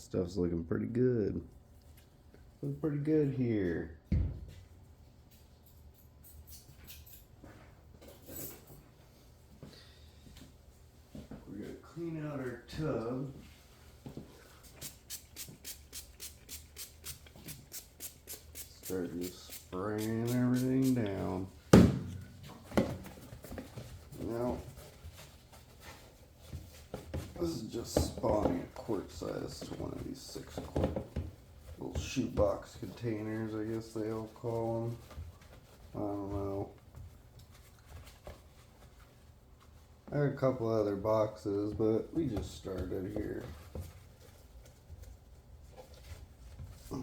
Stuff's looking pretty good. Looking pretty good here. We're gonna clean out our tub. Start just spraying everything down. Now, this is just spawning a quart size to one of these 6-quart little shoebox containers, I guess they all call them. I don't know. I had a couple other boxes, but we just started here. That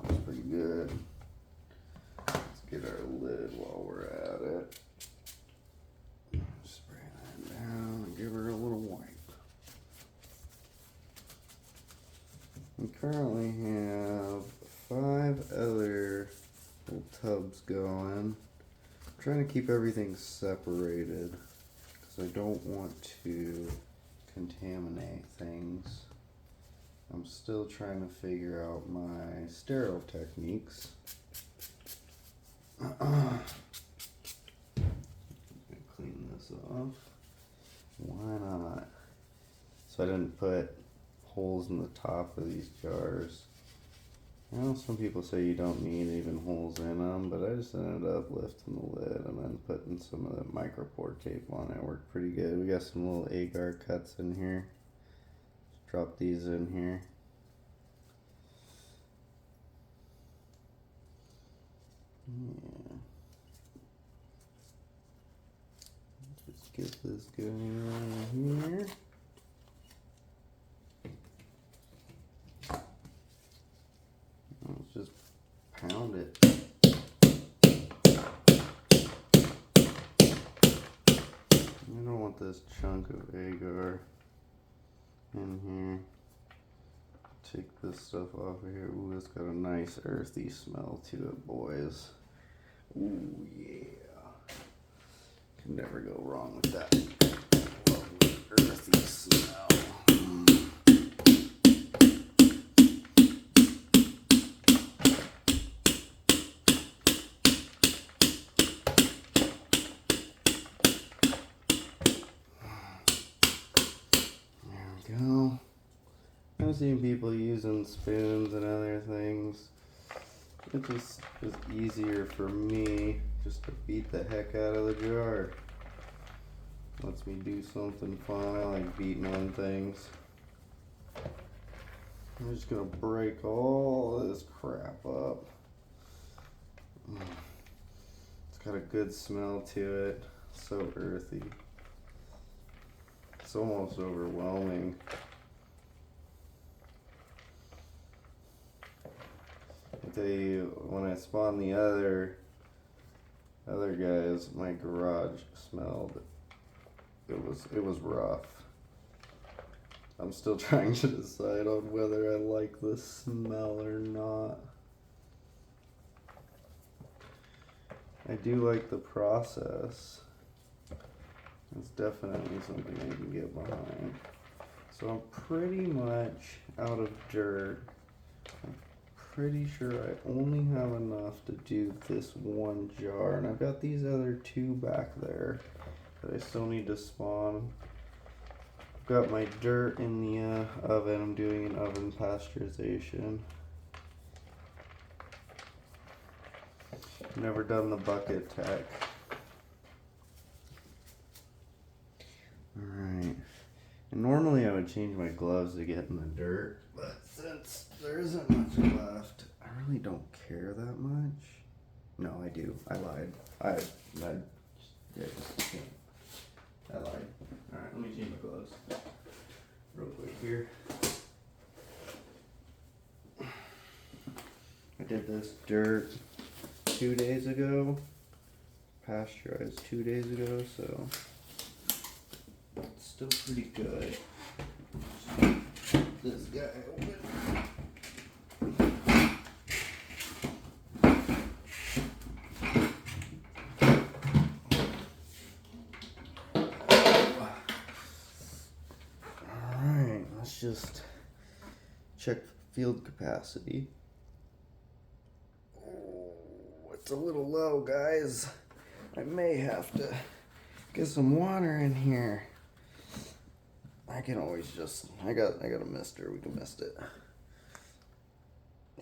looks pretty good. Let's get our lid while we're at it. Spray that down and give her a little wipe. We currently have 5 other little tubs going. I'm trying to keep everything separated because I don't want to contaminate things. I'm still trying to figure out my sterile techniques. Clean this off. Why not? So I didn't put holes in the top of these jars. I know some people say you don't need even holes in them, but I just ended up lifting the lid and then putting some of the micropore tape on it. It worked pretty good. We got some little agar cuts in here. Just drop these in here. Yeah. Just get this going right here. Let's just pound it. I don't want this chunk of agar in here. Take this stuff off of here. Ooh, it's got a nice earthy smell to it, boys. Ooh, yeah. Can never go wrong with that. Lovely earthy smell. Go. I've seen people using spoons and other things. It just is easier for me just to beat the heck out of the jar. Lets me do something fun. I like beating on things. I'm just gonna break all this crap up. It's got a good smell to it. So earthy. It's almost overwhelming. I tell you, when I spawned the other guys, my garage smelled. It was rough. I'm still trying to decide on whether I like the smell or not. I do like the process. It's definitely something I can get behind. So I'm pretty much out of dirt. I'm pretty sure I only have enough to do this one jar. And I've got these other 2 back there that I still need to spawn. I've got my dirt in the oven. I'm doing an oven pasteurization. Never done the bucket tech. Alright, and normally I would change my gloves to get in the dirt, but since there isn't much left, I really don't care that much. No, I do. I lied. I just can't. I lied. Alright, let me change my gloves real quick here. I did this dirt 2 days ago, pasteurized 2 days ago, so it's still pretty good. This guy open. Alright, let's just check field capacity. Oh, it's a little low, guys. I may have to get some water in here. I can always just, I got a mister, we can mist it.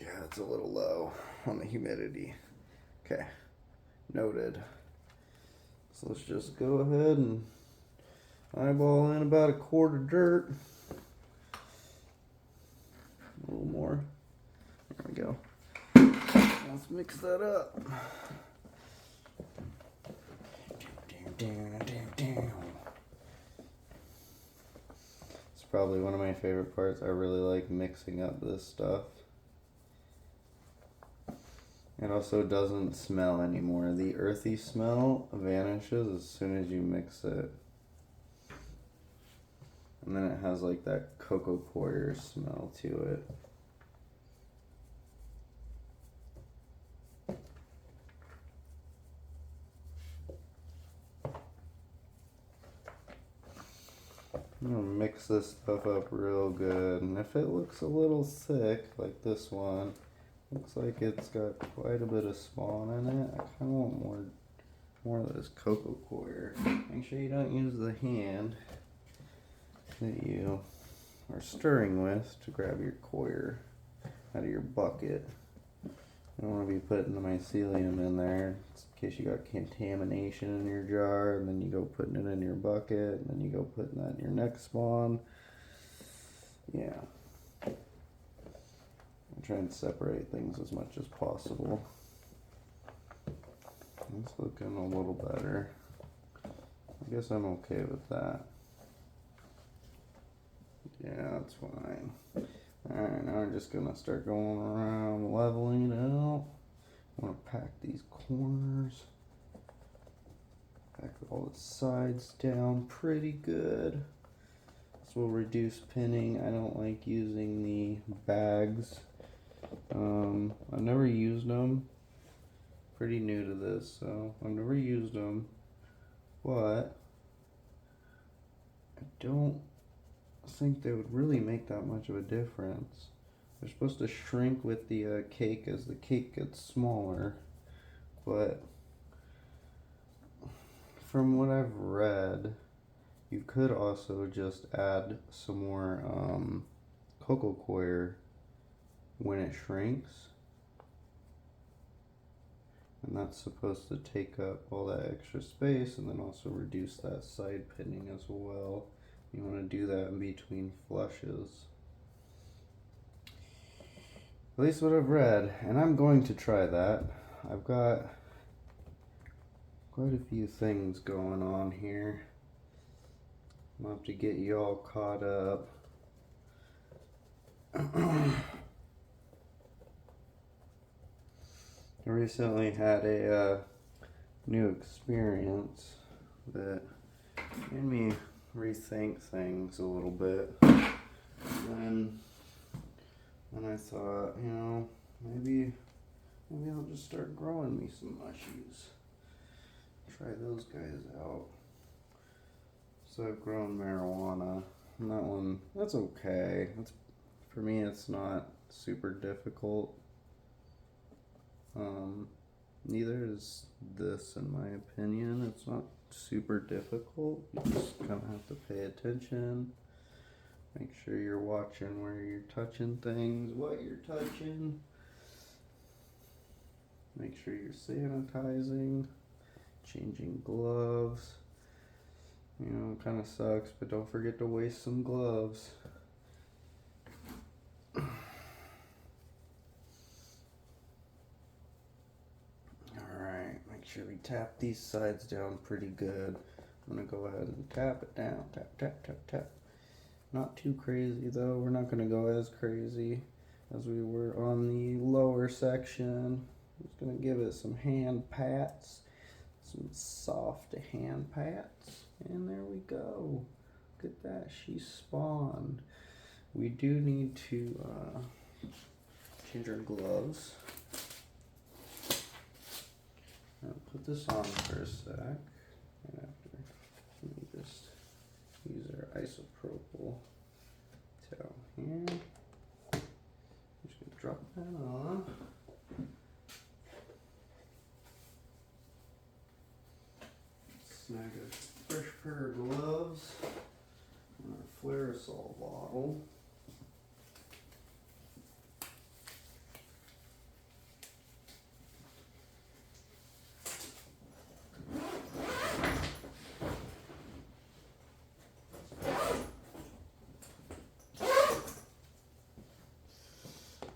Yeah, it's a little low on the humidity. Okay, noted. So let's just go ahead and eyeball in about a quart of dirt. A little more. There we go. Let's mix that up. It's probably one of my favorite parts. I really like mixing up this stuff. It also doesn't smell anymore. The earthy smell vanishes as soon as you mix it. And then it has like that cocoa coir smell to it. I'm gonna mix this stuff up real good, and if it looks a little thick, like this one, looks like it's got quite a bit of spawn in it, I kinda want more of this cocoa coir. Make sure you don't use the hand that you are stirring with to grab your coir out of your bucket. You don't want to be putting the mycelium in there in case you got contamination in your jar, and then you go putting it in your bucket, and then you go putting that in your next spawn. Yeah. I'm trying to separate things as much as possible. It's looking a little better. I guess I'm okay with that. Yeah, that's fine. Alright, now we're just gonna start going around leveling it out. I want to pack these corners. Pack all the sides down pretty good. This will reduce pinning. I don't like using the bags. I've never used them. Pretty new to this, so I've never used them. But I don't think they would really make that much of a difference. They're supposed to shrink with the cake as the cake gets smaller, but from what I've read, you could also just add some more cocoa coir when it shrinks, and that's supposed to take up all that extra space and then also reduce that side pinning as well. You want to do that in between flushes. At least what I've read, and I'm going to try that. I've got quite a few things going on here. I'll have to get you all caught up. I recently had a new experience that made me rethink things a little bit. And I thought, you know, maybe I'll just start growing me some mushies. Try those guys out. So I've grown marijuana, and that one, that's okay. For me, it's not super difficult. Neither is this, in my opinion. It's not super difficult. You just kind of have to pay attention. Make sure you're watching where you're touching things, what you're touching. Make sure you're sanitizing, changing gloves. You know, it kind of sucks, but don't forget to waste some gloves. Alright, make sure we tap these sides down pretty good. I'm going to go ahead and tap it down. Tap, tap, tap, tap. Not too crazy though. We're not going to go as crazy as we were on the lower section. Just going to give it some hand pats. Some soft hand pats. And there we go. Look at that. She spawned. We do need to change our gloves. I'll put this on for a sec. And after, let me just use our isopropyl towel here. drop that on. Snag a fresh pair of gloves and our Flairosol bottle.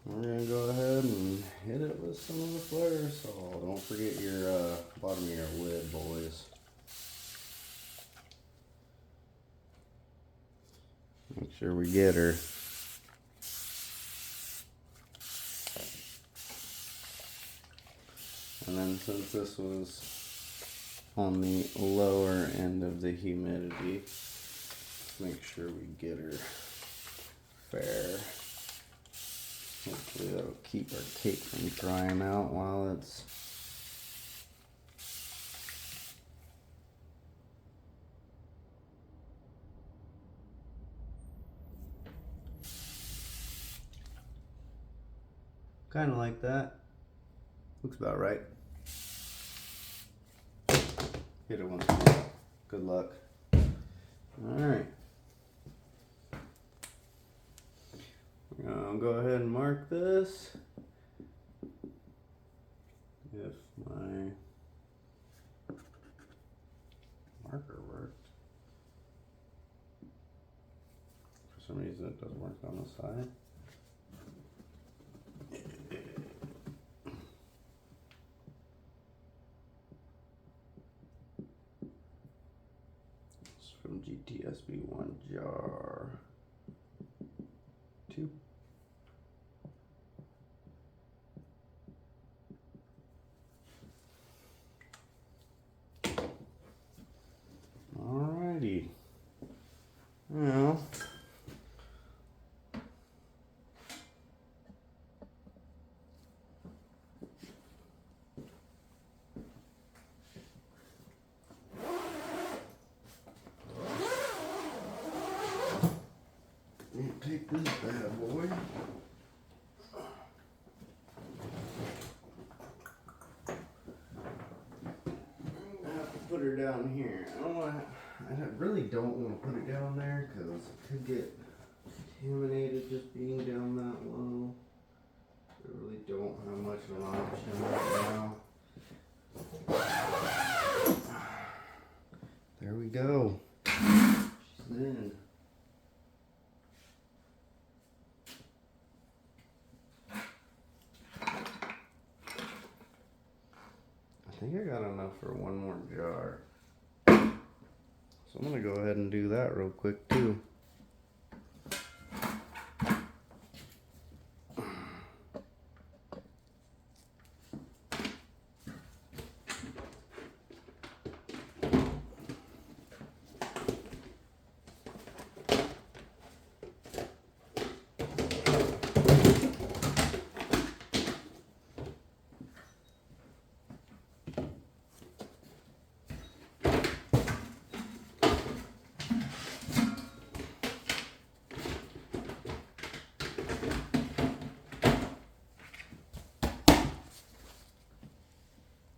We're gonna go ahead and hit it with some of the Flairosol. Don't forget your bottom of your lid, boys. Make sure we get her. And then since this was on the lower end of the humidity, make sure we get her fair. Hopefully that'll keep our cake from drying out while it's kind of like that. Looks about right. Hit it once more. Good luck. Alright. I'll go ahead and mark this. If my marker worked. For some reason it doesn't work on the side. It's from GTSB1 jar 2. Alrighty. Now, take this bad boy. I have to put her down here. I really don't want to put it down there because it could get contaminated just being down that low. I really don't have much of an option right now. There we go. She's in. I think I got enough for one more jar. So I'm gonna go ahead and do that real quick too.